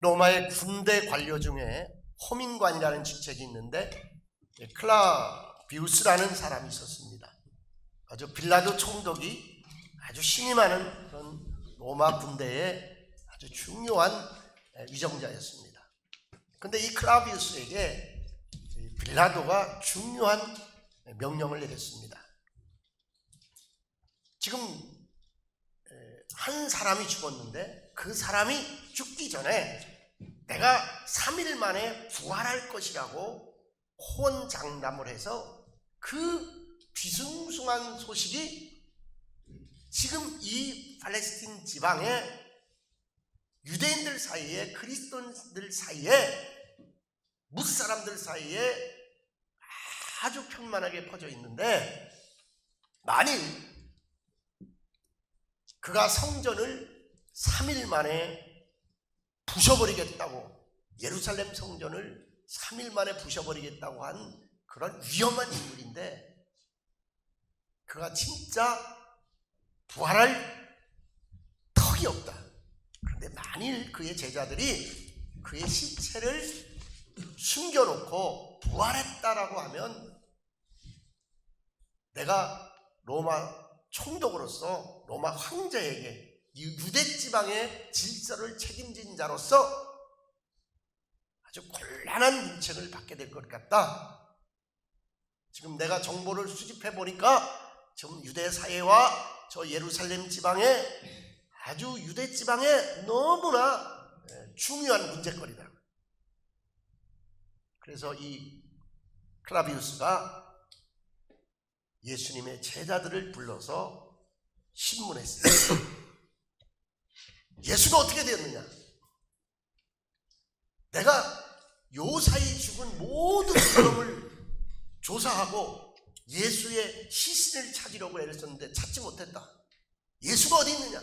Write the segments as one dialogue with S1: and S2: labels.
S1: 로마의 군대 관료 중에 호민관이라는 직책이 있는데 클라비우스라는 사람이 있었습니다. 아주 빌라도 총독이 아주 신이 많은 그런 로마 군대의 아주 중요한 위정자였습니다. 그런데 이 클라비우스에게 빌라도가 중요한 명령을 내렸습니다. 지금 한 사람이 죽었는데 그 사람이 죽기 전에 내가 3일 만에 부활할 것이라고 호언장담을 해서 그 뒤숭숭한 소식이 지금 이 팔레스틴 지방에 유대인들 사이에, 그리스도인들 사이에, 무사람들 사이에 아주 편만하게 퍼져 있는데, 만일 그가 성전을 3일 만에 부셔버리겠다고, 예루살렘 성전을 3일 만에 부셔버리겠다고 한 그런 위험한 인물인데, 그가 진짜 부활할 턱이 없다. 그런데 만일 그의 제자들이 그의 시체를 숨겨놓고 부활했다라고 하면 내가 로마 총독으로서 로마 황제에게 유대 지방의 질서를 책임진 자로서 아주 곤란한 문책을 받게 될 것 같다. 지금 내가 정보를 수집해 보니까 지금 유대 사회와 저 예루살렘 지방에 아주 유대 지방에 너무나 중요한 문제거리다. 그래서 이 클라비우스가 예수님의 제자들을 불러서 신문했습니다. 예수가 어떻게 되었느냐? 내가 요사이 죽은 모든 사람을 조사하고 예수의 시신을 찾으려고 애를 썼는데 찾지 못했다. 예수가 어디 있느냐?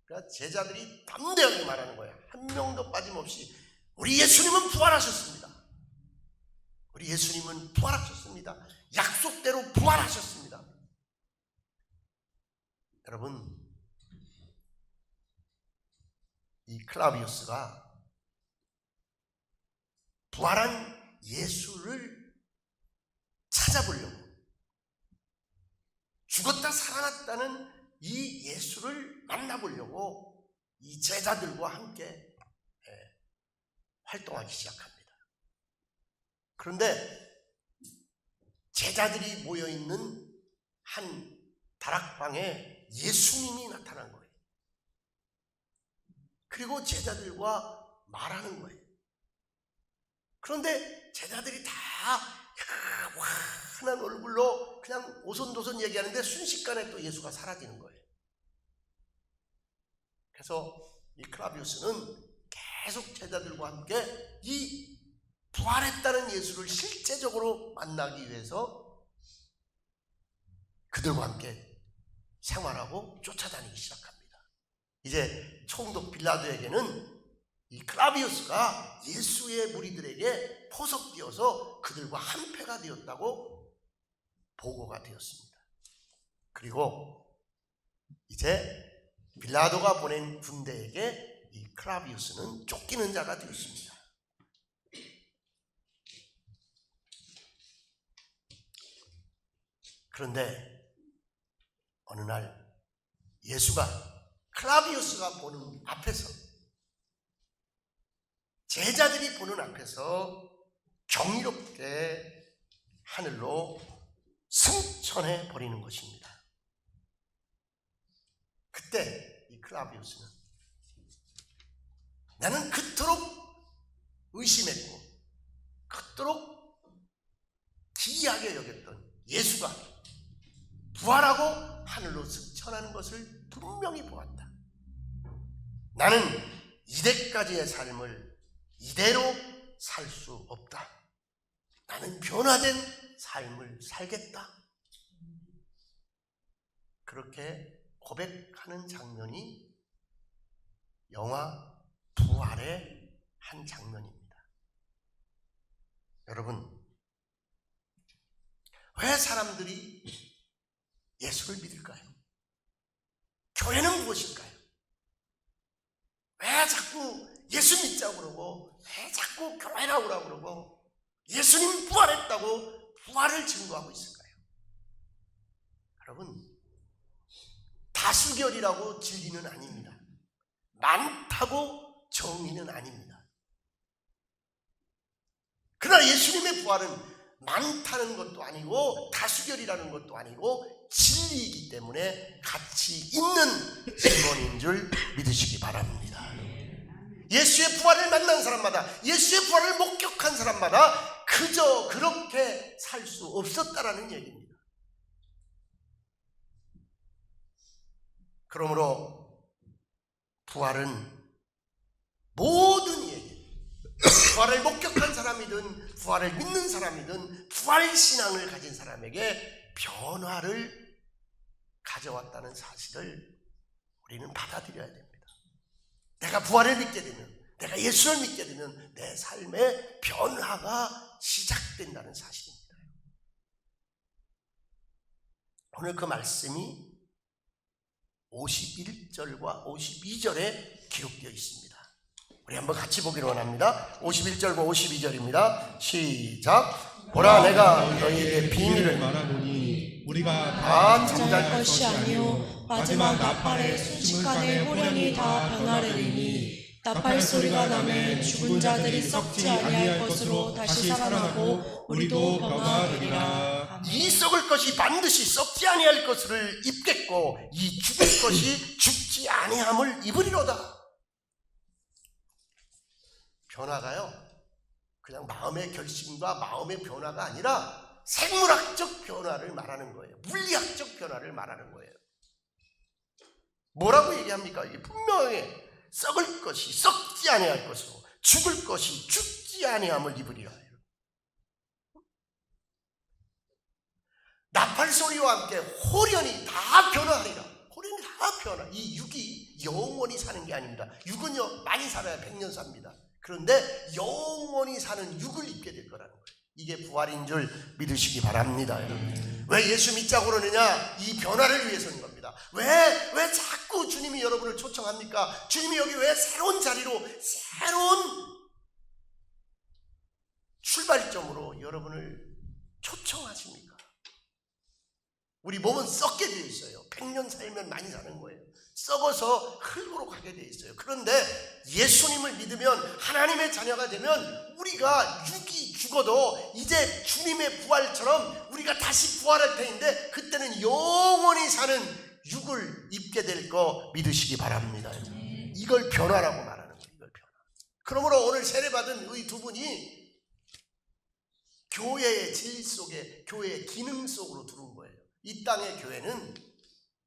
S1: 그러니까 제자들이 담대하게 말하는 거야. 한 명도 빠짐없이 우리 예수님은 부활하셨습니다. 우리 예수님은 부활하셨습니다. 약속대로 부활하셨습니다. 여러분, 이 클라비우스가 부활한 예수를 찾아보려고, 죽었다 살아났다는 이 예수를 만나보려고 이 제자들과 함께 활동하기 시작합니다. 그런데 제자들이 모여있는 한 다락방에 예수님이 나타난 거예요. 그리고 제자들과 말하는 거예요. 그런데 제자들이 다 환한 얼굴로 그냥 오손도손 얘기하는데 순식간에 또 예수가 사라지는 거예요. 그래서 이 클라비우스는 계속 제자들과 함께 이 부활했다는 예수를 실제적으로 만나기 위해서 그들과 함께 생활하고 쫓아다니기 시작합니다. 이제 총독 빌라도에게는 이 클라비우스가 예수의 무리들에게 포섭되어서 그들과 한패가 되었다고 보고가 되었습니다. 그리고 이제 빌라도가 보낸 군대에게 이 클라비우스는 쫓기는 자가 되었습니다. 그런데 어느 날 예수가 클라비우스가 보는 앞에서, 제자들이 보는 앞에서 경이롭게 하늘로 승천해 버리는 것입니다. 그때 이 클라비우스는 나는 그토록 의심했고 그토록 기이하게 여겼던 예수가 부활하고 하늘로 승천하는 것을 분명히 보았다. 나는 이때까지의 삶을 이대로 살 수 없다. 나는 변화된 삶을 살겠다. 그렇게 고백하는 장면이 영화 부활의 한 장면입니다. 여러분, 왜 사람들이 예수를 믿을까요? 교회는 무엇일까요? 왜 자꾸 예수 믿자고 그러고 왜 자꾸 교회나 오라고 그러고 예수님 부활했다고 부활을 증거하고 있을까요? 여러분, 다수결이라고 진리는 아닙니다. 많다고 정의는 아닙니다. 그러나 예수님의 부활은 많다는 것도 아니고 다수결이라는 것도 아니고 진리이기 때문에 가치 있는 증언인 줄 믿으시기 바랍니다. 예수의 부활을 만난 사람마다, 예수의 부활을 목격한 사람마다 그저 그렇게 살 수 없었다라는 얘기입니다. 그러므로 부활은 모든 얘기, 부활을 목격한 사람이든 부활을 믿는 사람이든 부활신앙을 가진 사람에게 변화를 가져왔다는 사실을 우리는 받아들여야 됩니다. 내가 부활을 믿게 되면, 내가 예수를 믿게 되면 내 삶의 변화가 시작된다는 사실입니다. 오늘 그 말씀이 51절과 52절에 기록되어 있습니다. 우리 한번 같이 보기를 원합니다. 51절과 52절입니다. 시작. 보라, 내가 너희에게 비밀을
S2: 말하노니 우리가
S1: 다
S2: 잠잘
S3: 것이 아니요 마지막 나팔에 순식간에 호련히 다 변하리니 나팔 소리가 나매 죽은 자들이 썩지 아니할 것으로 다시 살아나고 우리도 변화되리라.
S1: 이 썩을 것이 반드시 썩지 아니할 것을 입겠고 이 죽을 것이 죽지 아니함을 입으리로다. 변화가요, 그냥 마음의 결심과 마음의 변화가 아니라 생물학적 변화를 말하는 거예요. 물리학적 변화를 말하는 거예요. 뭐라고 얘기합니까? 이게 분명히 썩을 것이 썩지 아니할 것으로 죽을 것이 죽지 아니함을 입으리라. 나팔 소리와 함께 호련히 다 변화하리라. 호련히 다 변화. 이 육이 영원히 사는 게 아닙니다. 육은요 많이 살아야 100년 삽니다. 그런데 영원히 사는 육을 입게 될 거라는 거예요. 이게 부활인 줄 믿으시기 바랍니다. 여러분, 왜 예수 믿자고 그러느냐? 이 변화를 위해서인 겁니다. 왜 자꾸 주님이 여러분을 초청합니까? 주님이 여기 왜 새로운 자리로, 새로운 출발점으로 여러분을 초청하십니까? 우리 몸은 썩게 되어 있어요. 100년 살면 많이 사는 거예요. 썩어서 흙으로 가게 되어 있어요. 그런데 예수님을 믿으면, 하나님의 자녀가 되면 우리가 육이 죽어도 이제 주님의 부활처럼 우리가 다시 부활할 테인데 그때는 영원히 사는 육을 입게 될 거 믿으시기 바랍니다. 이걸 변화라고 말하는 거예요. 이걸 변화. 그러므로 오늘 세례받은 이 두 분이 교회의 진리 속에, 교회의 기능 속으로 들어온 거예요. 이 땅의 교회는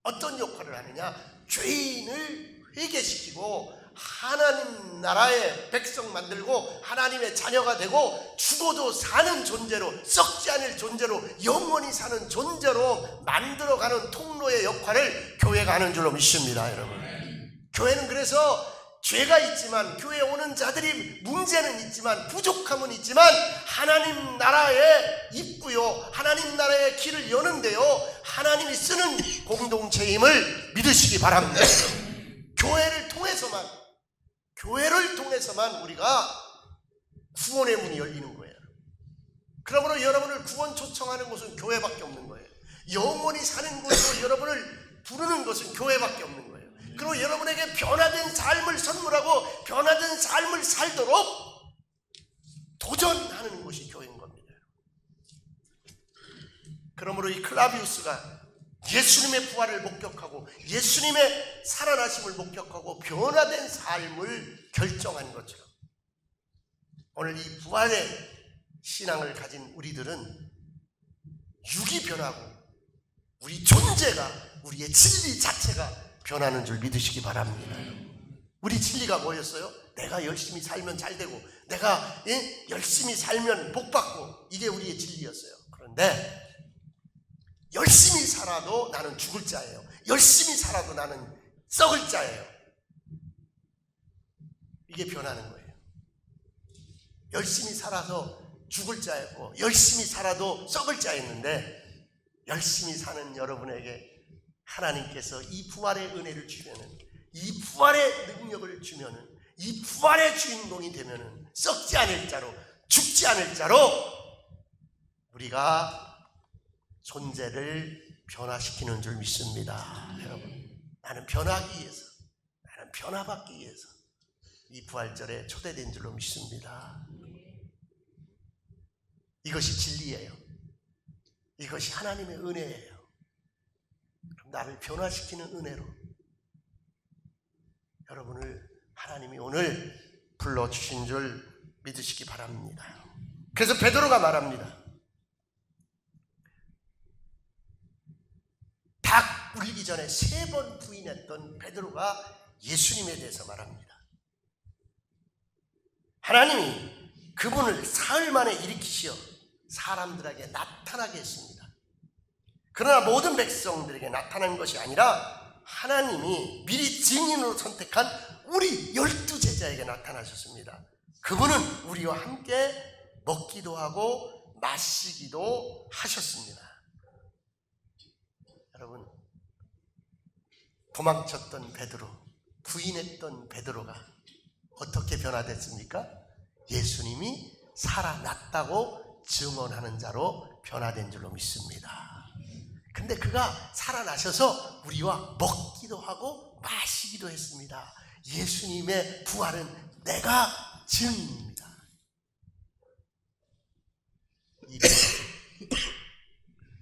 S1: 어떤 역할을 하느냐? 죄인을 회개시키고 하나님 나라의 백성 만들고 하나님의 자녀가 되고 죽어도 사는 존재로, 썩지 않을 존재로, 영원히 사는 존재로 만들어가는 통로의 역할을 교회가 하는 줄로 믿습니다. 여러분, 교회는 그래서 죄가 있지만, 교회에 오는 자들이 문제는 있지만, 부족함은 있지만 하나님 나라의 입구요, 하나님 나라의 길을 여는데요, 하나님이 쓰는 공동체임을 믿으시기 바랍니다. 교회를 통해서만 우리가 구원의 문이 열리는 거예요. 그러므로 여러분을 구원 초청하는 곳은 교회밖에 없는 거예요. 영원히 사는 곳으로 여러분을 부르는 것은 교회밖에 없는 거예요. 그리고 여러분에게 변화된 삶을 선물하고 변화된 삶을 살도록 도전하는 곳이 교회인 겁니다. 그러므로 이 클라비우스가 예수님의 부활을 목격하고 예수님의 살아나심을 목격하고 변화된 삶을 결정한 것처럼 오늘 이 부활의 신앙을 가진 우리들은 육이 변하고 우리 존재가, 우리의 진리 자체가 변하는 줄 믿으시기 바랍니다. 우리 진리가 뭐였어요? 내가 열심히 살면 잘 되고, 내가 열심히 살면 복 받고, 이게 우리의 진리였어요. 그런데 열심히 살아도 나는 죽을 자예요. 열심히 살아도 나는 썩을 자예요. 이게 변하는 거예요. 열심히 살아서 죽을 자였고 열심히 살아도 썩을 자였는데, 열심히 사는 여러분에게 하나님께서 이 부활의 은혜를 주면은, 이 부활의 능력을 주면은, 이 부활의 주인공이 되면은 썩지 않을 자로, 죽지 않을 자로 우리가 존재를 변화시키는 줄 믿습니다. 여러분, 나는 변하기 위해서, 나는 변화받기 위해서 이 부활절에 초대된 줄로 믿습니다. 이것이 진리예요. 이것이 하나님의 은혜예요. 그럼 나를 변화시키는 은혜로 여러분을 하나님이 오늘 불러주신 줄 믿으시기 바랍니다. 그래서 베드로가 말합니다. 닭 울기 전에 3번 부인했던 베드로가 예수님에 대해서 말합니다. 하나님이 그분을 사흘 만에 일으키시어 사람들에게 나타나게 했습니다. 그러나 모든 백성들에게 나타난 것이 아니라 하나님이 미리 증인으로 선택한 우리 12제자에게 나타나셨습니다. 그분은 우리와 함께 먹기도 하고 마시기도 하셨습니다. 여러분, 도망쳤던 베드로, 부인했던 베드로가 어떻게 변화됐습니까? 예수님이 살아났다고 증언하는 자로 변화된 줄로 믿습니다. 근데 그가 살아나셔서 우리와 먹기도 하고 마시기도 했습니다. 예수님의 부활은 내가 증인입니다. 이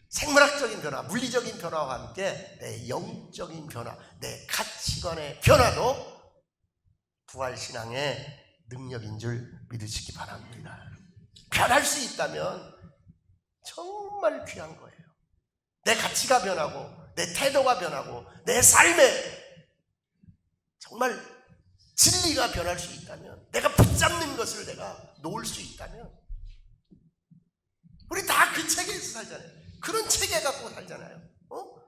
S1: 생물학적인 변화, 물리적인 변화와 함께 내 영적인 변화, 내 가치관의 변화도 부활신앙의 능력인 줄 믿으시기 바랍니다. 변할 수 있다면 정말 귀한 거예요. 내 가치가 변하고 내 태도가 변하고 내 삶에 정말 진리가 변할 수 있다면, 내가 붙잡는 것을 내가 놓을 수 있다면, 우리 다 그 체계에서 살잖아요. 그런 체계 갖고 살잖아요.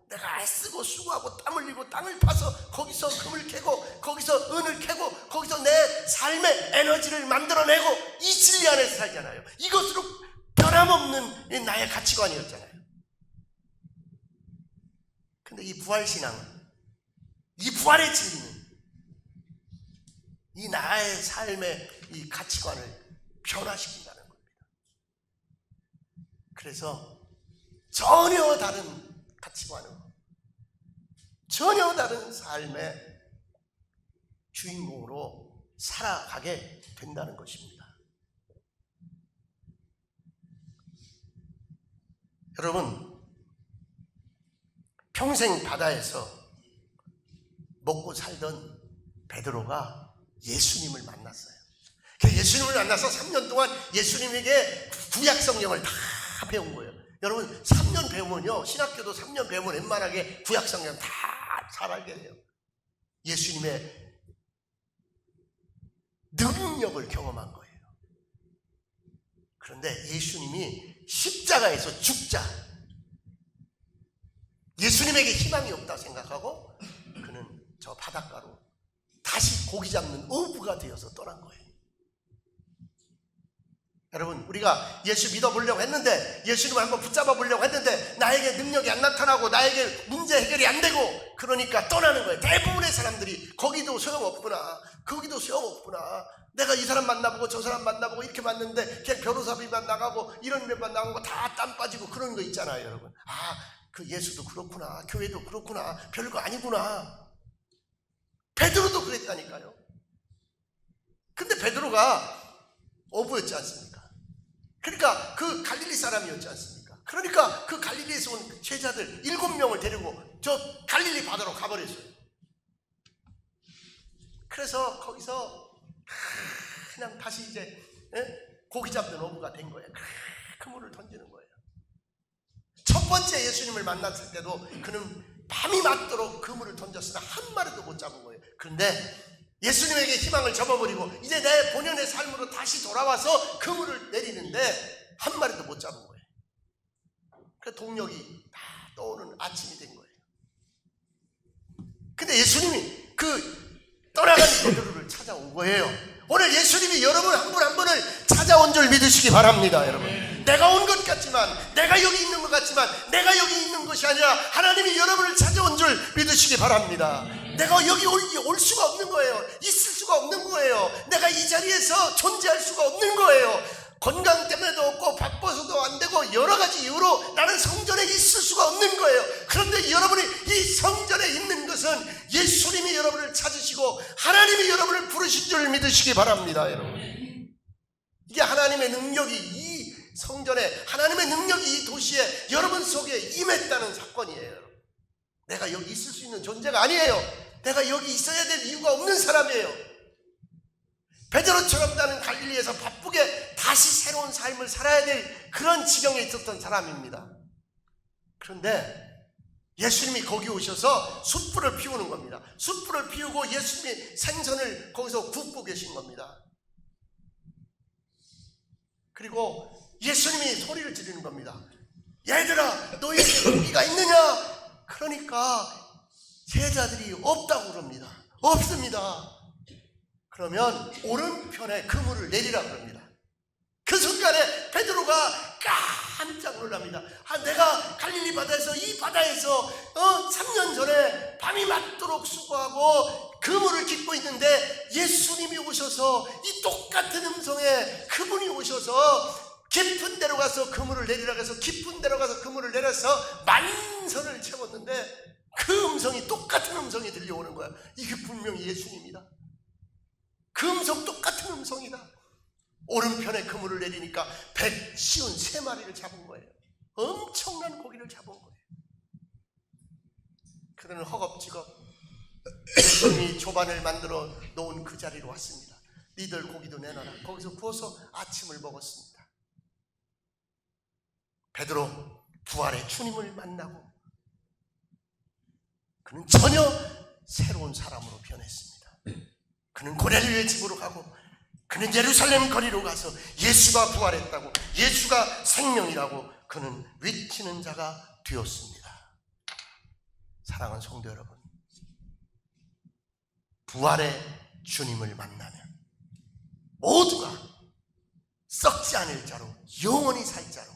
S1: 내가 애쓰고 수고하고 땀 흘리고 땅을 파서 거기서 금을 캐고 거기서 은을 캐고 거기서 내 삶의 에너지를 만들어내고 이 진리 안에서 살잖아요. 이것으로 변함없는 나의 가치관이었잖아요. 근데 이 부활신앙은, 이 부활의 진리는 이 나의 삶의 이 가치관을 변화시킨다는 겁니다. 그래서 전혀 다른 가치관으로, 전혀 다른 삶의 주인공으로 살아가게 된다는 것입니다. 여러분, 평생 바다에서 먹고 살던 베드로가 예수님을 만났어요. 예수님을 만나서 3년 동안 예수님에게 구약 성경을 다 배운 거예요. 여러분, 3년 배우면요, 신학교도 3년 배우면 웬만하게 구약 성경 다 잘 알게 돼요. 예수님의 능력을 경험한 거예요. 그런데 예수님이 십자가에서 죽자, 예수님에게 희망이 없다 생각하고 그는 저 바닷가로 다시 고기 잡는 어부가 되어서 떠난 거예요. 여러분, 우리가 예수 믿어보려고 했는데, 예수님을 한번 붙잡아 보려고 했는데 나에게 능력이 안 나타나고 나에게 문제 해결이 안 되고 그러니까 떠나는 거예요. 대부분의 사람들이 거기도 소용없구나, 거기도 소용없구나, 내가 이 사람 만나보고 저 사람 만나보고 이렇게 만났는데 그냥 변호사비만 나가고 이런 데만 나가고 다 땀 빠지고 그런 거 있잖아요. 여러분, 그 예수도 그렇구나, 교회도 그렇구나, 별거 아니구나. 베드로도 그랬다니까요. 근데 베드로가 어부였지 않습니까? 그러니까 그 갈릴리 사람이었지 않습니까? 그러니까 그 갈릴리에서 온 제자들 7명을 데리고 저 갈릴리 바다로 가버렸어요. 그래서 거기서 그냥 다시 이제 고기 잡는 어부가 된 거예요. 그물을 던지는 거예요. 첫 번째 예수님을 만났을 때도 그는 밤이 맞도록 그물을 던졌으나 한 마리도 못 잡은 거예요. 그런데 예수님에게 희망을 접어버리고 이제 내 본연의 삶으로 다시 돌아와서 그물을 내리는데 한 마리도 못 잡은 거예요. 그 동력이 다 떠오르는 아침이 된 거예요. 근데 예수님이 그 떠나간 베드로를 찾아온 거예요. 오늘 예수님이 여러분 한 분 한 분을 찾아온 줄 믿으시기 바랍니다. 여러분, 내가 온 것 같지만, 내가 여기 있는 것 같지만 내가 여기 있는 것이 아니라 하나님이 여러분을 찾아온 줄 믿으시기 바랍니다. 내가 여기 올 수가 없는 거예요. 있을 수 수가 없는 거예요. 내가 이 자리에서 존재할 수가 없는 거예요. 건강 때문에도 없고 바빠서도 안 되고 여러 가지 이유로 나는 성전에 있을 수가 없는 거예요. 그런데 여러분이 이 성전에 있는 것은 예수님이 여러분을 찾으시고 하나님이 여러분을 부르신 줄 믿으시기 바랍니다. 여러분, 이게 하나님의 능력이 이 성전에, 하나님의 능력이 이 도시에 여러분 속에 임했다는 사건이에요. 내가 여기 있을 수 있는 존재가 아니에요. 내가 여기 있어야 될 이유가 없는 사람이에요. 베드로처럼 나는 갈릴리에서 바쁘게 다시 새로운 삶을 살아야 될 그런 지경에 있었던 사람입니다. 그런데 예수님이 거기 오셔서 숯불을 피우는 겁니다. 숯불을 피우고 예수님이 생선을 거기서 굽고 계신 겁니다. 그리고 예수님이 소리를 지르는 겁니다. 얘들아, 너희에게 고기가 있느냐? 그러니까 제자들이 없다고 그럽니다. 없습니다. 그러면 오른편에 그물을 내리라 그럽니다. 그 순간에 베드로가 깜짝 놀랍니다. 내가 갈릴리 바다에서, 이 바다에서 3년 전에 밤이 맞도록 수고하고 그물을 깃고 있는데 예수님이 오셔서 이 똑같은 음성에 그분이 오셔서 깊은 데로 가서 그물을 내리라고 해서 깊은 데로 가서 그물을 내려서 만선을 채웠는데 그 음성이, 똑같은 음성이 들려오는 거야. 이게 분명히 예수님이다. 그 음성 똑같은 음성이다. 오른편에 그물을 내리니까 153마리를 잡은 거예요. 엄청난 고기를 잡은 거예요. 그들은 허겁지겁 예수님이 조반을 만들어 놓은 그 자리로 왔습니다. 니들 고기도 내놔라. 거기서 구워서 아침을 먹었습니다. 베드로 부활의 주님을 만나고 그는 전혀 새로운 사람으로 변했습니다. 그는 고넬료의 집으로 가고 그는 예루살렘 거리로 가서 예수가 부활했다고, 예수가 생명이라고 그는 외치는 자가 되었습니다. 사랑하는 성도 여러분, 부활의 주님을 만나면 모두가 썩지 않을 자로, 영원히 살 자로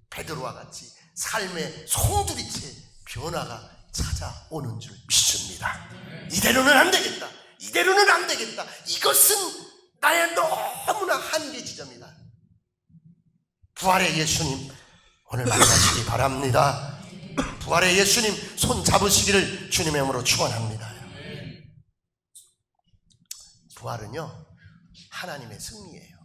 S1: 베드로와 같이 삶의 송두리째 변화가 찾아오는 줄 믿습니다. 이대로는 안 되겠다. 이대로는 안 되겠다. 이것은 나의 너무나 한계 지점이다. 부활의 예수님 오늘 만나시기 바랍니다. 부활의 예수님 손 잡으시기를 주님의 이름으로 축원합니다. 부활은요, 하나님의 승리예요.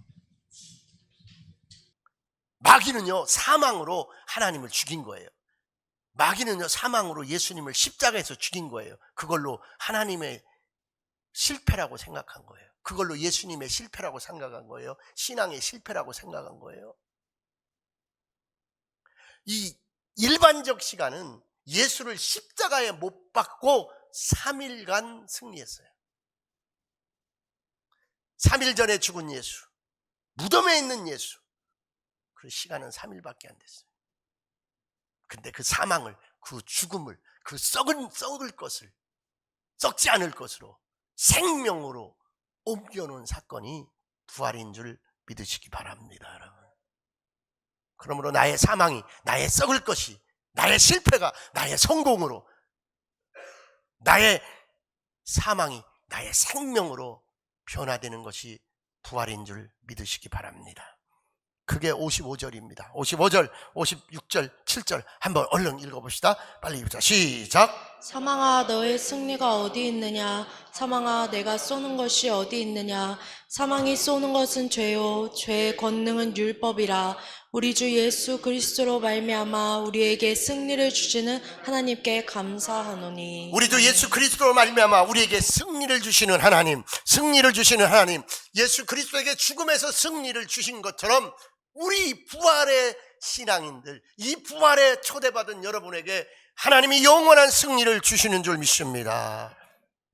S1: 마귀는요, 사망으로 하나님을 죽인 거예요. 마귀는요, 사망으로 예수님을 십자가에서 죽인 거예요. 그걸로 하나님의 실패라고 생각한 거예요. 그걸로 예수님의 실패라고 생각한 거예요. 신앙의 실패라고 생각한 거예요. 이 일반적 시간은 예수를 십자가에 못 박고 3일간 승리했어요. 3일 전에 죽은 예수, 무덤에 있는 예수, 그 시간은 3일밖에 안 됐어요. 근데 그 사망을, 그 죽음을, 그 썩을 것을, 썩지 않을 것으로 생명으로 옮겨놓은 사건이 부활인 줄 믿으시기 바랍니다, 여러분. 그러므로 나의 사망이, 나의 썩을 것이, 나의 실패가 나의 성공으로, 나의 사망이 나의 생명으로 변화되는 것이 부활인 줄 믿으시기 바랍니다. 그게 55절입니다. 55절, 56절, 7절 한번 얼른 읽어봅시다. 빨리 읽자. 시작.
S3: 사망아, 너의 승리가 어디 있느냐? 사망아, 내가 쏘는 것이 어디 있느냐? 사망이 쏘는 것은 죄요, 죄의 권능은 율법이라. 우리 주 예수 그리스도로 말미암아 우리에게 승리를 주시는 하나님께 감사하노니.
S1: 우리 주 예수 그리스도로 말미암아 우리에게 승리를 주시는 하나님, 승리를 주시는 하나님, 예수 그리스도에게 죽음에서 승리를 주신 것처럼 우리 부활의 신앙인들, 이 부활에 초대받은 여러분에게 하나님이 영원한 승리를 주시는 줄 믿습니다.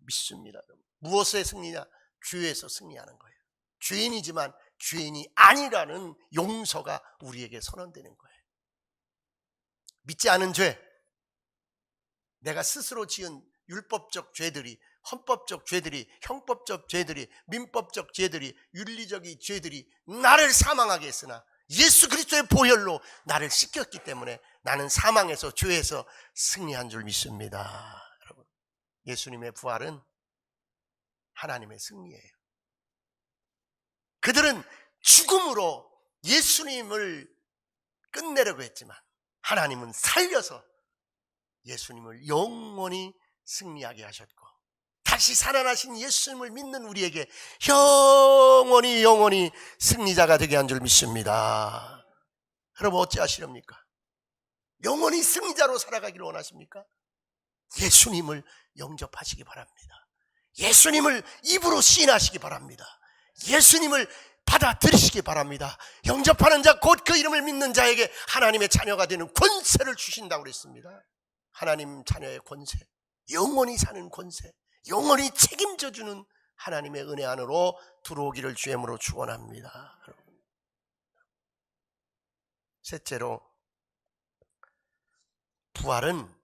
S1: 믿습니다. 무엇의 승리냐? 죄에서 승리하는 거예요. 죄인이지만 죄인이 아니라는 용서가 우리에게 선언되는 거예요. 믿지 않은 죄, 내가 스스로 지은 율법적 죄들이, 헌법적 죄들이, 형법적 죄들이, 민법적 죄들이, 윤리적인 죄들이 나를 사망하게 했으나 예수 그리스도의 보혈로 나를 씻겼기 때문에 나는 사망에서, 죄에서 승리한 줄 믿습니다. 여러분, 예수님의 부활은 하나님의 승리예요. 그들은 죽음으로 예수님을 끝내려고 했지만 하나님은 살려서 예수님을 영원히 승리하게 하셨고, 다시 살아나신 예수님을 믿는 우리에게 영원히 승리자가 되게 한 줄 믿습니다. 여러분 어찌하시렵니까? 영원히 승리자로 살아가기를 원하십니까? 예수님을 영접하시기 바랍니다. 예수님을 입으로 시인하시기 바랍니다. 예수님을 받아들이시기 바랍니다. 영접하는 자 곧 그 이름을 믿는 자에게 하나님의 자녀가 되는 권세를 주신다고 그랬습니다. 하나님 자녀의 권세, 영원히 사는 권세, 영원히 책임져 주는 하나님의 은혜 안으로 들어오기를 주임으로 축원합니다. 셋째로, 부활은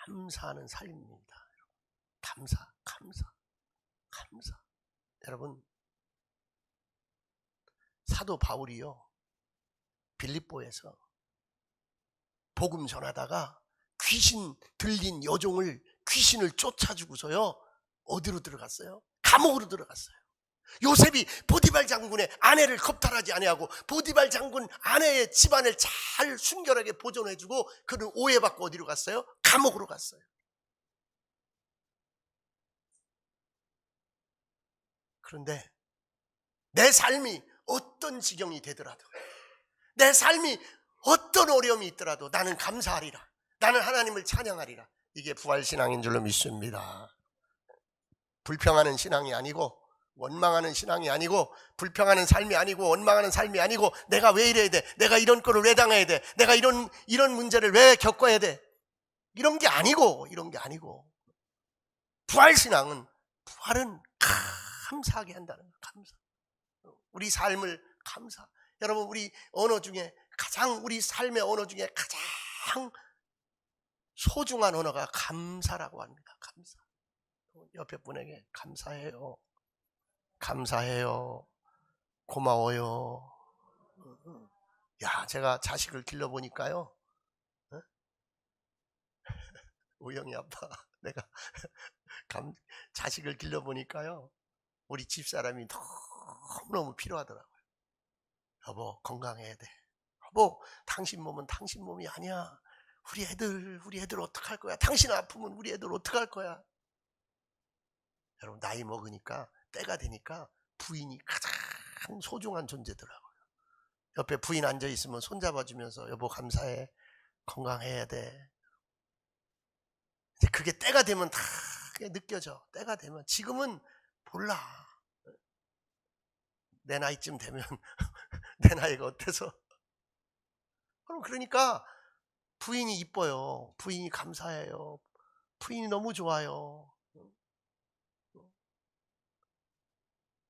S1: 감사하는 삶입니다. 감사. 여러분, 사도 바울이요, 빌립보에서 복음 전하다가 귀신 들린 여종을, 귀신을 쫓아주고서요 어디로 들어갔어요? 감옥으로 들어갔어요. 요셉이 보디발 장군의 아내를 겁탈하지 아니하고 보디발 장군 아내의 집안을 잘 순결하게 보존해주고 그는 오해받고 어디로 갔어요? 감옥으로 갔어요. 그런데 내 삶이 어떤 지경이 되더라도, 내 삶이 어떤 어려움이 있더라도 나는 감사하리라, 나는 하나님을 찬양하리라, 이게 부활신앙인 줄로 믿습니다. 불평하는 신앙이 아니고, 원망하는 신앙이 아니고, 불평하는 삶이 아니고, 원망하는 삶이 아니고, 내가 왜 이래야 돼, 내가 이런 거를 왜 당해야 돼, 내가 이런 문제를 왜 겪어야 돼, 이런 게 아니고, 부활신앙은, 부활은 감사하게 한다는 거예요. 감사. 우리 삶을 감사. 여러분, 우리 언어 중에 가장, 우리 삶의 언어 중에 가장 소중한 언어가 감사라고 합니다. 감사. 옆에 분에게 감사해요, 고마워요. 야, 제가 자식을 길러보니까요, 우영이 아빠, 내가 자식을 길러보니까요, 우리 집사람이 너무너무 필요하더라고요. 여보, 건강해야 돼. 여보, 당신 몸은 당신 몸이 아니야. 우리 애들 어떡할 거야? 당신 아프면 우리 애들 어떡할 거야? 여러분, 나이 먹으니까, 때가 되니까 부인이 가장 소중한 존재더라고요. 옆에 부인 앉아있으면 손잡아주면서 여보 감사해, 건강해야 돼. 이제 그게 때가 되면 다 느껴져. 때가 되면. 지금은 몰라. 내 나이쯤 되면 내 나이가 어때서. 그러니까 부인이 이뻐요. 부인이 감사해요. 부인이 너무 좋아요.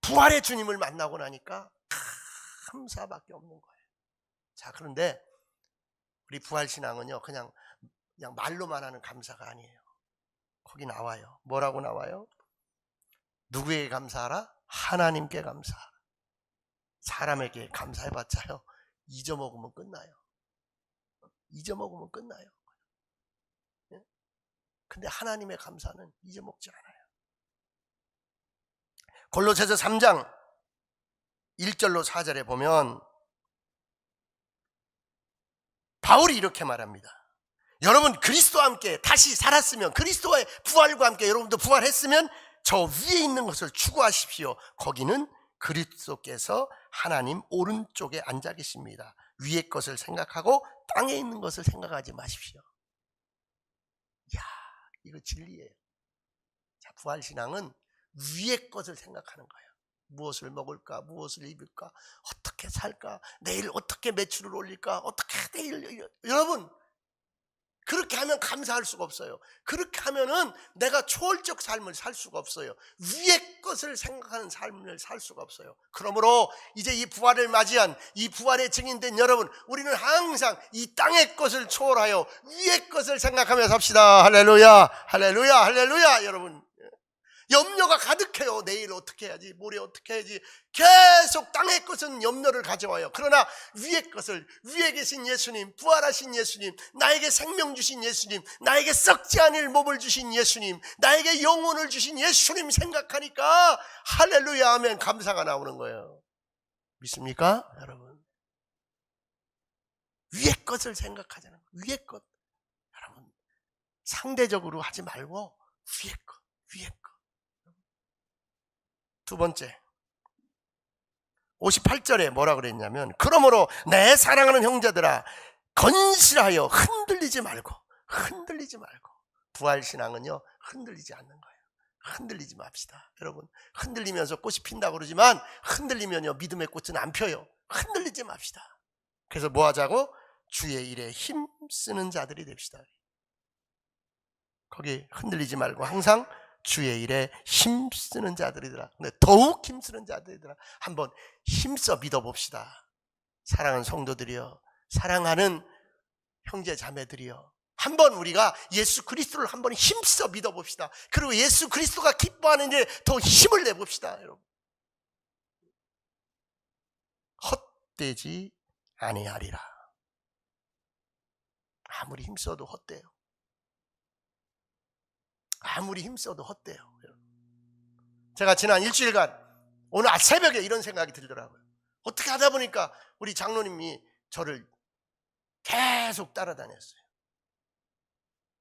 S1: 부활의 주님을 만나고 나니까 감사밖에 없는 거예요. 자, 그런데 우리 부활신앙은요, 그냥 말로만 하는 감사가 아니에요. 거기 나와요. 뭐라고 나와요? 누구에게 감사하라? 하나님께 감사하라. 사람에게 감사해봤자요, 잊어먹으면 끝나요. 근데 하나님의 감사는 잊어먹지 않아요. 골로새서 3장 1절로 4절에 보면 바울이 이렇게 말합니다. 여러분 그리스도와 함께 다시 살았으면, 그리스도와의 부활과 함께 여러분도 부활했으면 저 위에 있는 것을 추구하십시오. 거기는 그리스도께서 하나님 오른쪽에 앉아 계십니다. 위의 것을 생각하고 땅에 있는 것을 생각하지 마십시오. 이야, 이거 진리예요. 자, 부활신앙은 위의 것을 생각하는 거예요. 무엇을 먹을까, 무엇을 입을까, 어떻게 살까, 내일 어떻게 매출을 올릴까, 어떻게 내일. 여러분, 그렇게 하면 감사할 수가 없어요. 그렇게 하면은 내가 초월적 삶을 살 수가 없어요. 위의 것을 생각하는 삶을 살 수가 없어요. 그러므로 이제 이 부활을 맞이한, 이 부활의 증인된 여러분, 우리는 항상 이 땅의 것을 초월하여 위의 것을 생각하며 삽시다. 할렐루야, 할렐루야, 할렐루야. 여러분, 염려가 가득해요. 내일 어떻게 해야지, 모레 어떻게 해야지. 계속 땅의 것은 염려를 가져와요. 그러나 위의 것을, 위에 계신 예수님, 부활하신 예수님, 나에게 생명 주신 예수님, 나에게 썩지 않을 몸을 주신 예수님, 나에게 영혼을 주신 예수님 생각하니까 할렐루야 하면 감사가 나오는 거예요. 믿습니까, 여러분? 위의 것을 생각하자는 거예요. 위의 것. 여러분, 상대적으로 하지 말고 위의 것, 위의 것. 두 번째, 58절에 뭐라 그랬냐면, 그러므로 내 사랑하는 형제들아 건실하여 흔들리지 말고. 부활신앙은요 흔들리지 않는 거예요. 흔들리지 맙시다. 여러분, 흔들리면서 꽃이 핀다고 그러지만 흔들리면요 믿음의 꽃은 안 펴요. 흔들리지 맙시다. 그래서 뭐 하자고? 주의 일에 힘쓰는 자들이 됩시다. 거기 흔들리지 말고 항상 주의 일에 힘쓰는 자들이더라. 근데 더욱 힘쓰는 자들이더라. 한번 힘써 믿어봅시다. 사랑하는 성도들이여, 사랑하는 형제 자매들이여, 한번 우리가 예수 그리스도를 한번 힘써 믿어봅시다. 그리고 예수 그리스도가 기뻐하는 일에 더 힘을 내봅시다. 여러분, 헛되지 아니하리라. 아무리 힘써도 헛돼요. 아무리 힘써도 헛돼요. 제가 지난 일주일간 오늘 새벽에 이런 생각이 들더라고요. 어떻게 하다 보니까 우리 장로님이 저를 계속 따라다녔어요.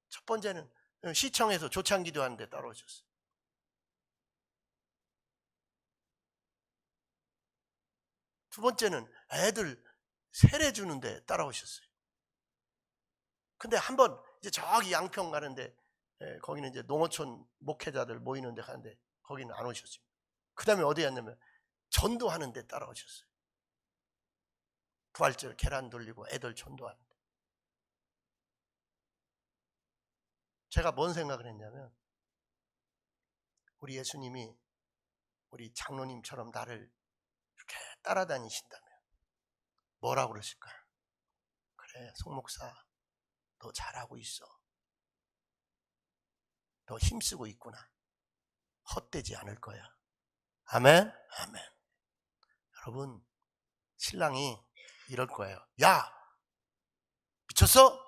S1: 첫 번째는 시청에서 조창기도 하는데 따라오셨어요. 두 번째는 애들 세례 주는데 따라오셨어요. 근데 한번 이제 저기 양평 가는데, 거기는 이제 농어촌 목회자들 모이는 데 가는데 거기는 안 오셨습니다. 그 다음에 어디 갔냐면 전도하는데 따라오셨어요. 부활절 계란 돌리고 애들 전도하는데. 제가 뭔 생각을 했냐면, 우리 예수님이 우리 장로님처럼 나를 이렇게 따라다니신다면 뭐라고 그러실까요? 그래, 송 목사 너 잘하고 있어. 너 힘쓰고 있구나. 헛되지 않을 거야. 아멘? 아멘. 여러분, 신랑이 이럴 거예요. 야, 미쳤어?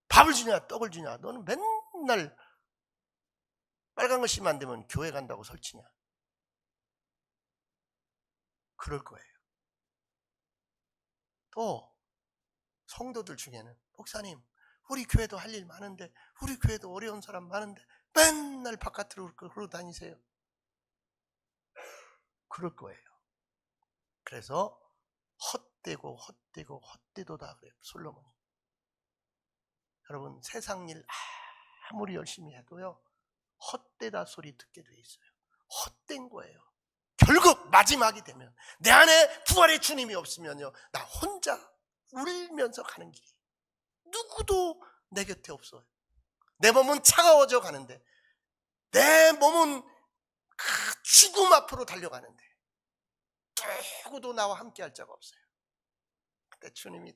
S1: 밥을 주냐 떡을 주냐, 너는 맨날 빨간 거 씌면 안 되면 교회 간다고 설치냐. 그럴 거예요. 또 성도들 중에는, 목사님 우리 교회도 할 일 많은데, 우리 교회도 어려운 사람 많은데 맨날 바깥으로 그러고 다니세요. 그럴 거예요. 그래서 헛되도다 그래요, 솔로몬이. 여러분, 세상 일 아무리 열심히 해도요 헛되다 소리 듣게 돼 있어요. 헛된 거예요. 결국 마지막이 되면 내 안에 부활의 주님이 없으면요 나 혼자 울면서 가는 길이, 누구도 내 곁에 없어요. 내 몸은 차가워져 가는데, 내 몸은 그 죽음 앞으로 달려가는데 누구도 나와 함께 할 자가 없어요. 그때 주님이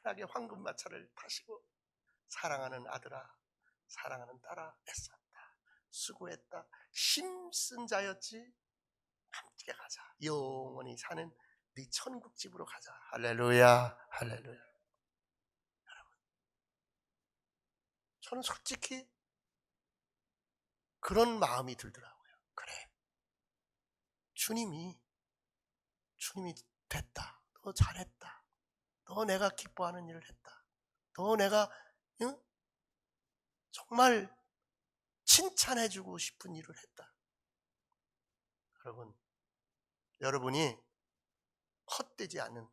S1: 환하게 황금마차를 타시고, 사랑하는 아들아, 사랑하는 딸아, 애썼다, 수고했다, 힘쓴 자였지, 함께 가자, 영원히 사는 네 천국집으로 가자. 할렐루야, 할렐루야. 여러분, 저는 솔직히 그런 마음이 들더라고요. 그래, 주님이 됐다, 너 잘했다, 너 내가 기뻐하는 일을 했다, 너 내가 정말 칭찬해주고 싶은 일을 했다. 여러분, 여러분이 헛되지 않은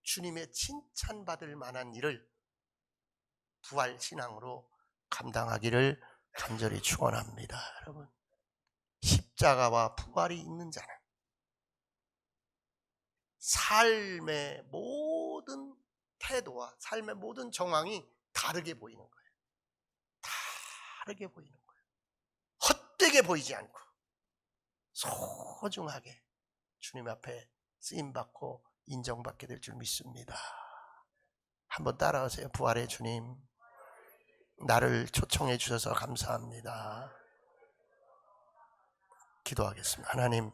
S1: 주님의 칭찬받을 만한 일을 부활신앙으로 감당하기를 간절히 축원합니다. 여러분, 십자가와 부활이 있는 자는 삶의 모든 태도와 삶의 모든 정황이 다르게 보이는 거예요. 다르게 보이는 거예요. 헛되게 보이지 않고 소중하게 주님 앞에 쓰임받고 인정받게 될 줄 믿습니다. 한번 따라하세요. 부활의 주님, 나를 초청해 주셔서 감사합니다. 기도하겠습니다. 하나님,